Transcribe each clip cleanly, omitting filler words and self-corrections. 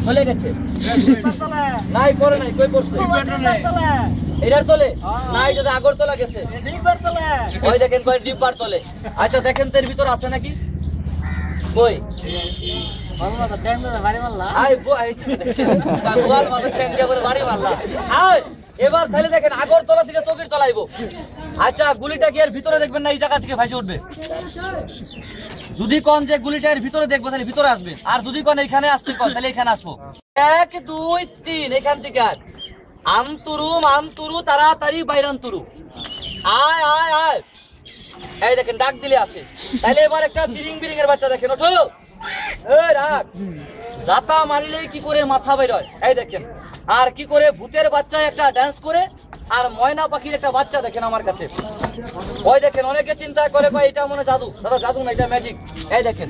চলে গেছে নাই পরে নাই কই পড়ছে এটার তলে নাই দাদা আগরতলা গেছে ওই দেখেন কয় ডিব্বার তলে আচ্ছা দেখেন তো এর ভিতর আছে নাকি কই এবার তাহলে দেখেন আগরতলা থেকে চৌকির তলাইবো আচ্ছা গুলিটা কি এর ভিতরে দেখবেন না এই জায়গা থেকে ভাসে উঠবে যদি কোন যে গুলিটা এর ভিতরে দেখবো তাহলে ভিতরে আসবে আর যদি কোন এখানে আসতে কোন তাহলে এখানে আসবো 1 2 3 এখান থেকে আমতুরু তাড়াতাড়ি বাইরান্তরু আয় আয় আয় এই দেখেন ডাক দিলে আসে তাহলে এবার একটা চিরিং বিরিং এর বাচ্চা দেখেন ওঠো এই রাখ জাতা মারিলেই কি করে মাথা বের হয় এই দেখেন আর কি করে ভূতের বাচ্চা একটা ডান্স করে আর ময়না পাখির একটা বাচ্চা দেখেন আমার কাছে ওই দেখেন অনেকে চিন্তা করে কয় এটা মনে জাদু দাদা জাদু না এটা ম্যাজিক এই দেখেন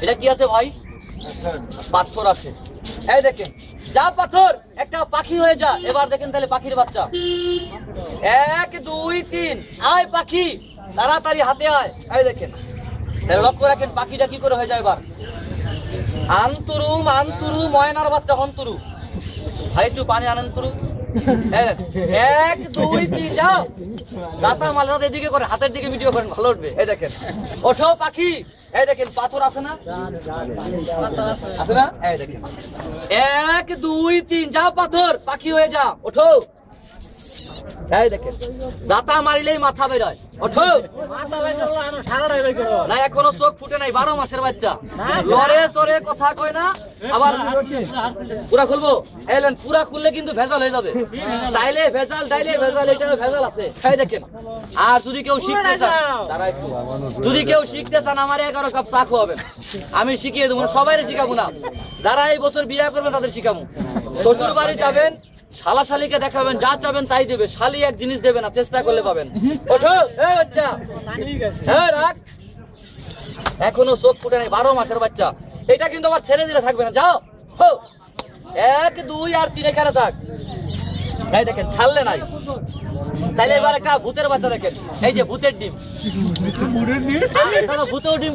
এটা কি আছে ভাই পাথর আছে এই দেখেন যা পাথর একটা পাখি হয়ে যা এবার দেখেন তাহলে পাখির বাচ্চা 1 2 3 আয় পাখি তাড়াতাড়ি হাতে আয় এই দেখেন তাহলে লক্ষ্য রাখেন পাখিটা কি করে হয়ে যায় এবার আন্তরু ময়নার বাচ্চা হন্তরু ভাই একটু পানি আনন্তরু 1 2 3 যাও দাতা মালটা এদিকে করে হাতের দিকে ভিডিও করেন ভালো উঠবে এই দেখেন ওঠো পাখি এই দেখেন পাথর আছে না আছে না এই দেখেন 1 2 3 যাও পাথর পাখি হয়ে যা ওঠো এই দেখেন জাতা মারিলেই মাথা বের হয় ওঠো না এখনো চোখ ফুটে নাই 12 মাসের বাচ্চা লড়ে চড়ে কথা কয় না আবার পুরা খুলবো এলেন পুরা খুললে কিন্তু ভেজাল হয়ে যাবে চাইলে ভেজাল ডাইলে ভেজাল এটাও ভেজাল আছে এই দেখেন আর যদি কেউ শিখতে চান তারা একটু যদি কেউ শিখতে চান আমার 11 কাপ চা খাওয়াবেন আমি শিখিয়ে দেবো সবাইরে শিখাবো না যারা এই বছর বিয়ে করবে তাদের শিখাবো শ্বশুর বাড়ি যাবেন শালা শালিকে দেখাবেন যা চাবেন তাই দেবে শালি এক জিনিস দেবে না চেষ্টা করলে পাবেন ওঠো এই বাচ্চা হ্যাঁ রাখ এখনো চোখ ফুটে নাই 12 মাসের বাচ্চা এটা কিন্তু আবার ছেড়ে দিলে থাকবে না যাও 1 2 আর 3 এখানে থাক এই দেখেন ছাড়লে নাই তাহলে এবার একটা ভূতের বাচ্চা দেখেন এই যে ভূতের ডিম ভূতের ডিম